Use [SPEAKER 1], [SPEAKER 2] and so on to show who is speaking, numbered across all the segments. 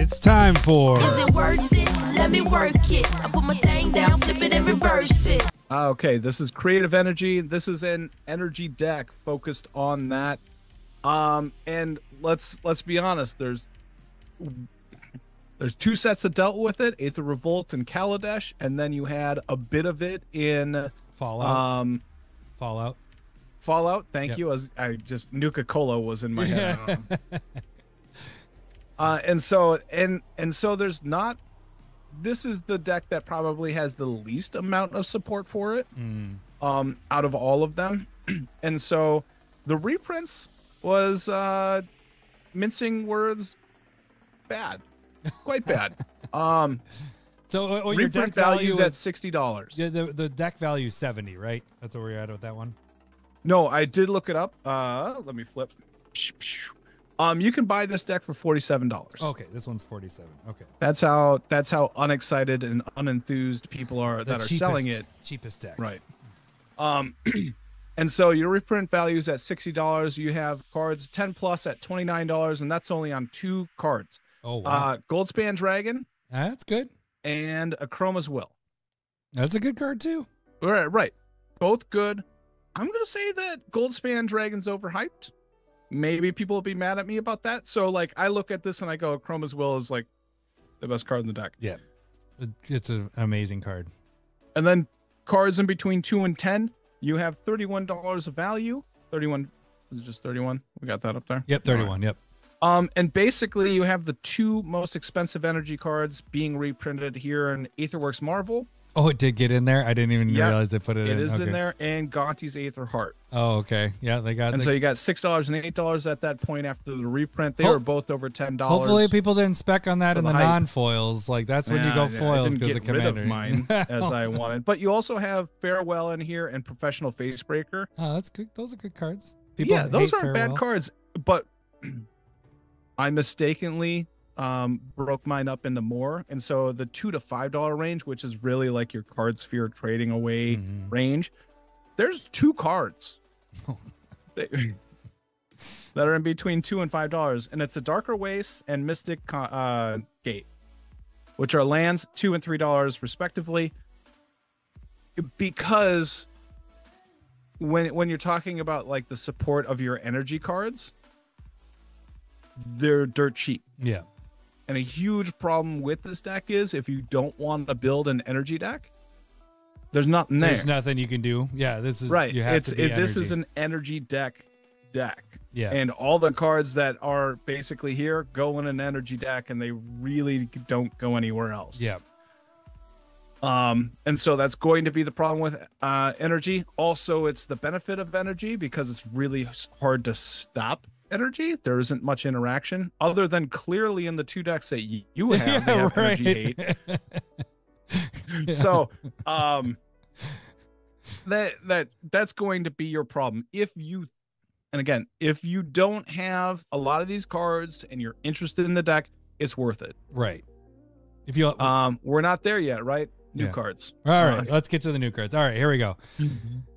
[SPEAKER 1] It's time for...
[SPEAKER 2] Is it worth it? Let me work it. I put my thing down, flip it and reverse it.
[SPEAKER 3] Okay, this is creative energy. This is an energy deck focused on that. And let's be honest, there's two sets that dealt with it, Aether Revolt and Kaladesh, and then you had a bit of it in
[SPEAKER 1] Fallout.
[SPEAKER 3] Fallout, thank you. I just Nuka-Cola was in my head. And so there's not. This is the deck that probably has the least amount of support for it, out of all of them. And so the reprints was, mincing words, bad, quite bad.
[SPEAKER 1] So your deck
[SPEAKER 3] reprint value's at $60.
[SPEAKER 1] Yeah, the deck value is 70, right? That's where we're at with that one.
[SPEAKER 3] No, I did look it up. Let me flip. You can buy this deck for $47.
[SPEAKER 1] Okay, this one's 47. Okay.
[SPEAKER 3] That's how unexcited and unenthused people are that are selling it.
[SPEAKER 1] Cheapest deck.
[SPEAKER 3] Right. And so your reprint value is at $60. You have cards 10 plus at $29, and that's only on 2 cards.
[SPEAKER 1] Oh wow.
[SPEAKER 3] Goldspan Dragon.
[SPEAKER 1] That's good.
[SPEAKER 3] And a Chroma's Will.
[SPEAKER 1] That's a good card too.
[SPEAKER 3] Right. Both good. I'm gonna say that Goldspan Dragon's overhyped. Maybe people will be mad at me about that. So like I look at this and I go, Chroma's Will is like the best card in the deck.
[SPEAKER 1] Yeah. It's an amazing card.
[SPEAKER 3] And then cards in between 2 and 10, you have $31 of value. 31 is just 31. We got that up there.
[SPEAKER 1] Yep, 31. Yep.
[SPEAKER 3] And basically you have the 2 most expensive energy cards being reprinted here in Aetherworks Marvel.
[SPEAKER 1] Oh, it did get in there? I didn't even realize they put it in.
[SPEAKER 3] It is in there, and Gonti's Aether Heart.
[SPEAKER 1] Oh, okay. Yeah, they got.
[SPEAKER 3] And so you got $6 and $8 at that point after the reprint. They were both over $10.
[SPEAKER 1] Hopefully, people didn't spec on that in the non-foils. Like that's when you go foils because of Commander.
[SPEAKER 3] I didn't get rid of mine as I wanted. But you also have Farewell in here and Professional Facebreaker.
[SPEAKER 1] Oh, that's good. Those are good cards.
[SPEAKER 3] Yeah, those aren't bad cards. But I mistakenly broke mine up into more, and so the $2 to $5 range, which is really like your card sphere trading away range, there's 2 cards that are in between $2 and $5, and it's a Darker Waste and Mystic Gate, which are lands $2 and $3 respectively. Because when you're talking about like the support of your energy cards, they're dirt cheap.
[SPEAKER 1] Yeah.
[SPEAKER 3] And a huge problem with this deck is if you don't want to build an energy deck, there's nothing there.
[SPEAKER 1] There's nothing you can do. Yeah, this is
[SPEAKER 3] right.
[SPEAKER 1] You have to be
[SPEAKER 3] this is an energy deck.
[SPEAKER 1] Yeah.
[SPEAKER 3] And all the cards that are basically here go in an energy deck, and they really don't go anywhere else.
[SPEAKER 1] Yeah.
[SPEAKER 3] And so that's going to be the problem with energy. Also, it's the benefit of energy because it's really hard to stop energy. There isn't much interaction other than clearly in the 2 decks that you have. They have energy hate. So that's going to be your problem if you don't have a lot of these cards and you're interested in the deck. It's worth it.
[SPEAKER 1] Right. If you
[SPEAKER 3] we're not there yet, right? New cards.
[SPEAKER 1] All right, let's get to the new cards. All right, here we go.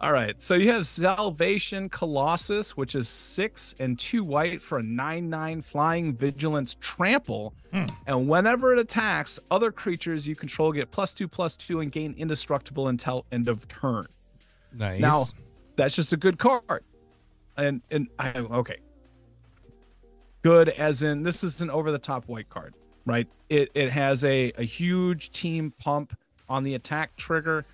[SPEAKER 3] All right, so you have Salvation Colossus, which is 6 and 2 white for a 9/9 flying vigilance trample. And whenever it attacks, other creatures you control get +2/+2 and gain indestructible until end of turn.
[SPEAKER 1] Nice.
[SPEAKER 3] Now, that's just a good card. And okay. Good as in this is an over-the-top white card, right? It has a huge team pump on the attack trigger.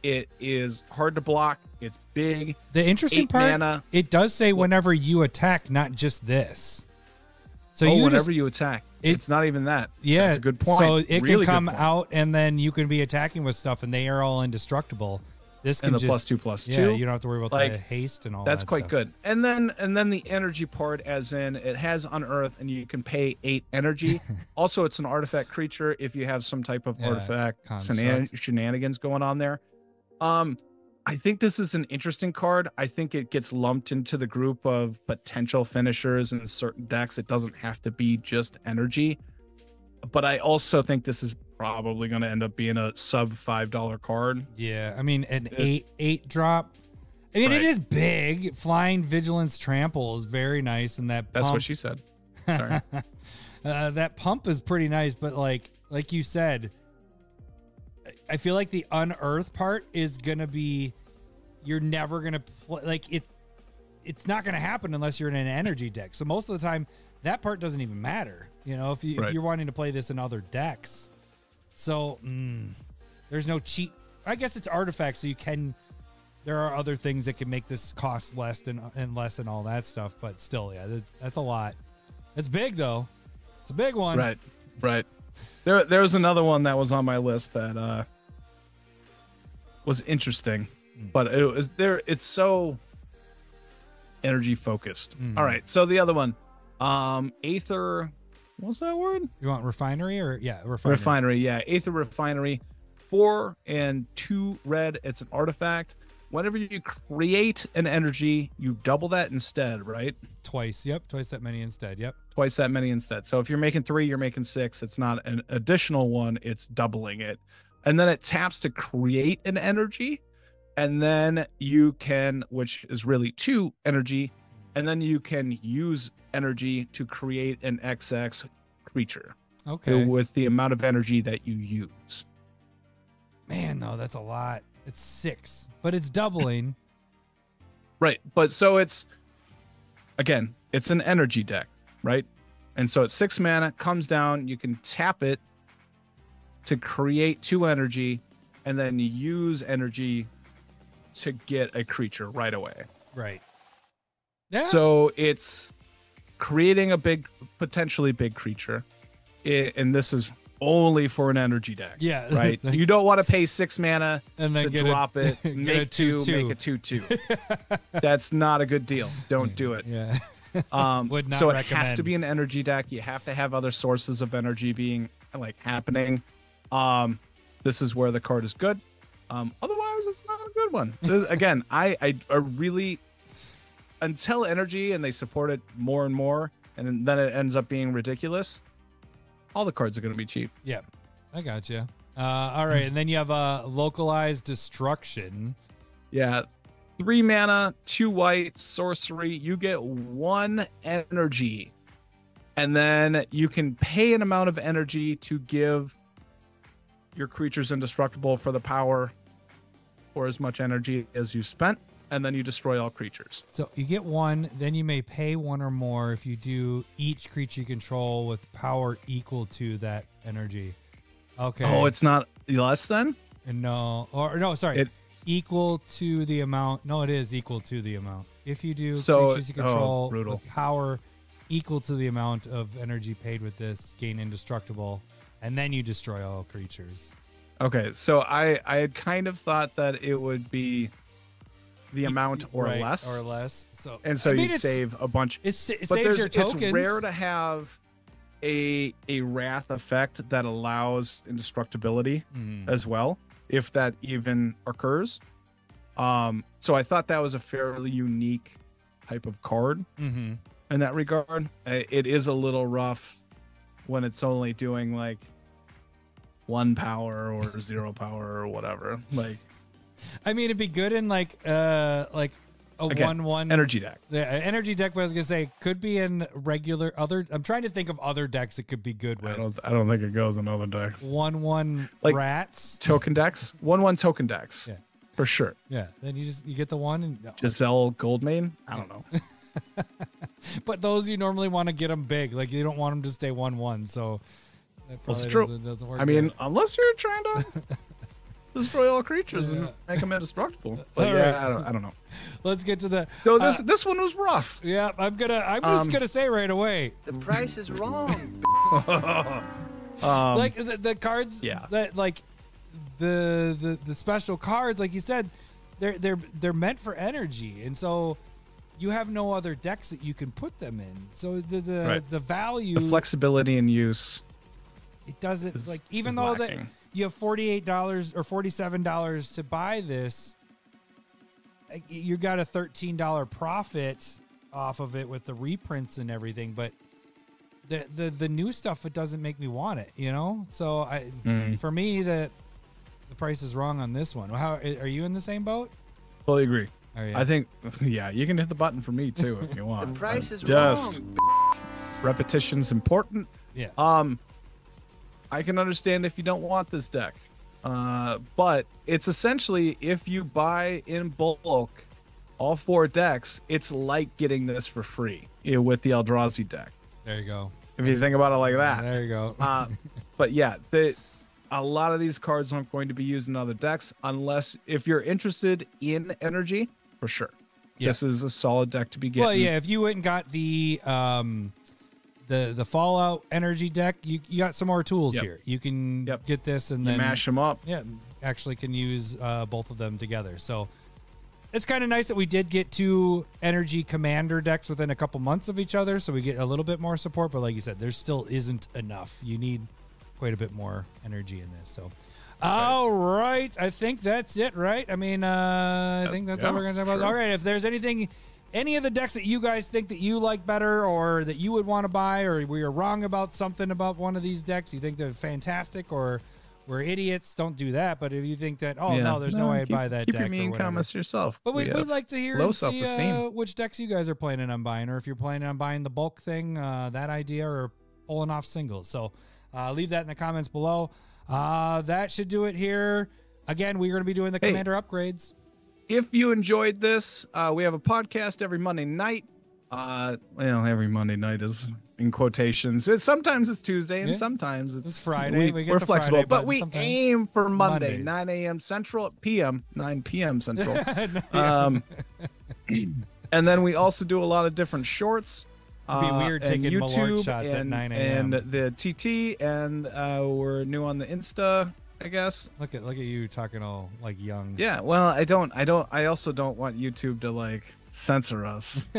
[SPEAKER 3] It is hard to block. It's big.
[SPEAKER 1] The interesting part,
[SPEAKER 3] mana.
[SPEAKER 1] It does say whenever you attack, not just this. So
[SPEAKER 3] whenever you attack, it's not even that.
[SPEAKER 1] Yeah,
[SPEAKER 3] that's a good point.
[SPEAKER 1] So it can come out, and then you can be attacking with stuff, and they are all indestructible. This can
[SPEAKER 3] and the
[SPEAKER 1] just
[SPEAKER 3] +2/+2.
[SPEAKER 1] Yeah, you don't have to worry about the haste and all that.
[SPEAKER 3] That's quite
[SPEAKER 1] stuff.
[SPEAKER 3] good. And then the energy part, as in it has Unearth, and you can pay 8 energy. Also, it's an artifact creature if you have some type of artifact shenanigans going on there. I think this is an interesting card. I think it gets lumped into the group of potential finishers in certain decks. It doesn't have to be just energy. But I also think this is probably going to end up being a sub $5 card.
[SPEAKER 1] Yeah, I mean an 8 drop. I mean, it is big. Flying Vigilance Trample is very nice, and that
[SPEAKER 3] That's what she said. Sorry.
[SPEAKER 1] That pump is pretty nice, but like you said, I feel like the unearth part is gonna be, you're never gonna play, like it's not gonna happen unless you're in an energy deck. So most of the time, that part doesn't even matter. You know, if you're wanting to play this in other decks, so there's no cheat. I guess it's artifacts, so you can. There are other things that can make this cost less and less and all that stuff, but still, yeah, that's a lot. It's big though. It's a big one.
[SPEAKER 3] Right. There was another one that was on my list that was interesting, but it's so energy focused. All right, so the other one, Aether. What's that word?
[SPEAKER 1] You want refinery or
[SPEAKER 3] refinery? Yeah, Aether refinery. 4 and 2 red. It's an artifact. Whenever you create an energy, you double that instead, right?
[SPEAKER 1] Twice. Yep. Twice that many instead. Yep.
[SPEAKER 3] Twice that many instead. So if you're making 3, you're making 6. It's not an additional one. It's doubling it. And then it taps to create an energy. And then you can, which is really 2 energy. And then you can use energy to create an XX creature.
[SPEAKER 1] Okay.
[SPEAKER 3] With the amount of energy that you use.
[SPEAKER 1] Man, no, that's a lot. It's 6, but it's doubling.
[SPEAKER 3] Right. But so it's, again, it's an energy deck, right? And so it's 6 mana, comes down, you can tap it to create 2 energy, and then you use energy to get a creature right away.
[SPEAKER 1] Right. Yeah.
[SPEAKER 3] So it's creating a potentially big creature. And this is only for an energy deck.
[SPEAKER 1] Yeah.
[SPEAKER 3] Right. You don't want to pay 6 mana
[SPEAKER 1] and then
[SPEAKER 3] to drop it, make 2, make a 2/2. That's not a good deal. Don't do it.
[SPEAKER 1] Yeah.
[SPEAKER 3] Would not so recommend. It has to be an energy deck. You have to have other sources of energy being like happening. This is where the card is good. Otherwise, it's not a good one. Again, I really, until energy and they support it more and more, and then it ends up being ridiculous. All the cards are going to be cheap.
[SPEAKER 1] Yeah, I got you. All right, and then you have localized destruction.
[SPEAKER 3] Yeah, 3 mana, 2 white, sorcery. You get 1 energy, and then you can pay an amount of energy to give your creatures indestructible for the power, or as much energy as you spent, and then you destroy all creatures.
[SPEAKER 1] So you get 1, then you may pay 1 or more if you do each creature you control with power equal to that energy. Okay.
[SPEAKER 3] Oh, it's not less than?
[SPEAKER 1] No. Or no, sorry. Equal to the amount. No, it is equal to the amount. If you do creatures you control with power equal to the amount of energy paid with this, gain indestructible, and then you destroy all creatures.
[SPEAKER 3] Okay, so I had kind of thought that it would be the amount or less.
[SPEAKER 1] Or less. So
[SPEAKER 3] you'd save a bunch.
[SPEAKER 1] It saves your tokens.
[SPEAKER 3] It's rare to have a wrath effect that allows indestructibility as well, if that even occurs. So I thought that was a fairly unique type of card in that regard. It is a little rough when it's only doing like 1 power or 0 power or whatever. Like,
[SPEAKER 1] I mean, it'd be good in like a 1/1
[SPEAKER 3] energy deck.
[SPEAKER 1] Yeah, energy deck. But I was gonna say could be in regular other. I'm trying to think of other decks it could be good with.
[SPEAKER 3] I don't think it goes in other decks.
[SPEAKER 1] 1/1
[SPEAKER 3] like
[SPEAKER 1] rats
[SPEAKER 3] token decks. 1/1 token decks.
[SPEAKER 1] Yeah,
[SPEAKER 3] for sure.
[SPEAKER 1] Yeah, then you get the 1 and
[SPEAKER 3] Giselle Goldmane. I don't know.
[SPEAKER 1] But those you normally want to get them big. Like you don't want them to stay 1/1. So
[SPEAKER 3] that's true.
[SPEAKER 1] Doesn't work.
[SPEAKER 3] I mean, unless you're trying to destroy all creatures and make them indestructible. But I don't know. Let's
[SPEAKER 1] get to the.
[SPEAKER 3] So this one was rough.
[SPEAKER 1] Yeah, I'm just gonna say right away.
[SPEAKER 4] The price is wrong.
[SPEAKER 1] Like the cards.
[SPEAKER 3] Yeah.
[SPEAKER 1] That like the special cards, like you said, they're meant for energy, and so you have no other decks that you can put them in. So the value,
[SPEAKER 3] the flexibility in use.
[SPEAKER 1] It doesn't even though that you have $48 or $47 to buy this, you got a $13 profit off of it with the reprints and everything. But the new stuff, it doesn't make me want it, you know. So for me, the price is wrong on this one. How are you in the same boat?
[SPEAKER 3] Fully agree.
[SPEAKER 1] Oh, yeah.
[SPEAKER 3] I think you can hit the button for me too if you want.
[SPEAKER 4] The price is wrong.
[SPEAKER 3] Repetition's important.
[SPEAKER 1] Yeah.
[SPEAKER 3] I can understand if you don't want this deck. But it's essentially, if you buy in bulk all 4 decks, it's like getting this for free with the Eldrazi deck.
[SPEAKER 1] There you go.
[SPEAKER 3] If you think about it like that.
[SPEAKER 1] There you go.
[SPEAKER 3] But yeah, a lot of these cards aren't going to be used in other decks unless if you're interested in energy, for sure. Yeah. This is a solid deck to be getting.
[SPEAKER 1] Well, yeah, if you went and got the Fallout energy deck, you got some more tools here. You can get this and then
[SPEAKER 3] mash them up.
[SPEAKER 1] Yeah, actually can use both of them together. So it's kind of nice that we did get 2 energy commander decks within a couple months of each other, so we get a little bit more support. But like you said, there still isn't enough. You need quite a bit more energy in this. So, all right, I think that's it, right? I mean, I think that's all we're going to talk about. All right, if there's anything, any of the decks that you guys think that you like better or that you would want to buy, or we are wrong about something about one of these decks, you think they're fantastic or we're idiots, don't do that. But if you think that, no, there's no way I'd buy that deck.
[SPEAKER 3] Keep your mean comments yourself.
[SPEAKER 1] But we'd like to hear and see which decks you guys are planning on buying, or if you're planning on buying the bulk thing, that idea, or pulling off singles. So leave that in the comments below. That should do it here. Again, we're going to be doing the commander upgrades.
[SPEAKER 3] If you enjoyed this, we have a podcast every Monday night. Every Monday night is in quotations. Sometimes it's Tuesday and sometimes it's
[SPEAKER 1] Friday.
[SPEAKER 3] We're flexible, Friday, but we aim for Monday, 9 a.m. Central, 9 p.m. Central. And then we also do a lot of different shorts.
[SPEAKER 1] It'd be weird taking
[SPEAKER 3] YouTube
[SPEAKER 1] shots at 9 a.m.
[SPEAKER 3] and the TT, and we're new on the Insta, I guess.
[SPEAKER 1] Look at you talking all like young.
[SPEAKER 3] Yeah, well, I also don't want YouTube to like censor us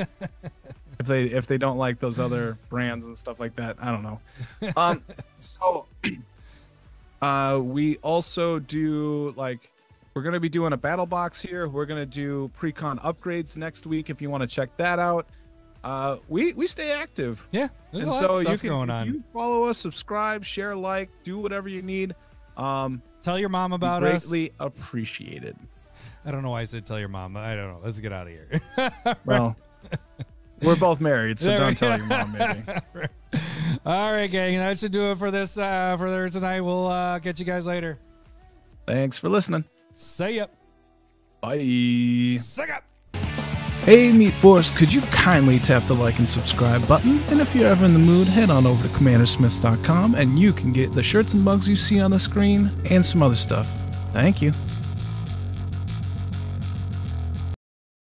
[SPEAKER 3] if they don't like those other brands and stuff like that. I don't know. So we also do we're gonna be doing a battle box here. We're gonna do pre-con upgrades next week if you want to check that out. We stay active.
[SPEAKER 1] Yeah, there's a lot of stuff going on.
[SPEAKER 3] You follow us, subscribe, share, like, do whatever you need.
[SPEAKER 1] Tell your mom about us.
[SPEAKER 3] Greatly appreciated.
[SPEAKER 1] I don't know why I said tell your mom. I don't know. Let's get out of here.
[SPEAKER 3] Well, we're both married, so don't tell your mom, maybe.
[SPEAKER 1] All right, gang. That should do it for this for tonight. We'll catch you guys later.
[SPEAKER 3] Thanks for listening.
[SPEAKER 1] See ya.
[SPEAKER 3] Bye.
[SPEAKER 1] Suck up.
[SPEAKER 3] Hey Meat Force, could you kindly tap the like and subscribe button? And if you're ever in the mood, head on over to commandersmiths.com and you can get the shirts and mugs you see on the screen and some other stuff. Thank you.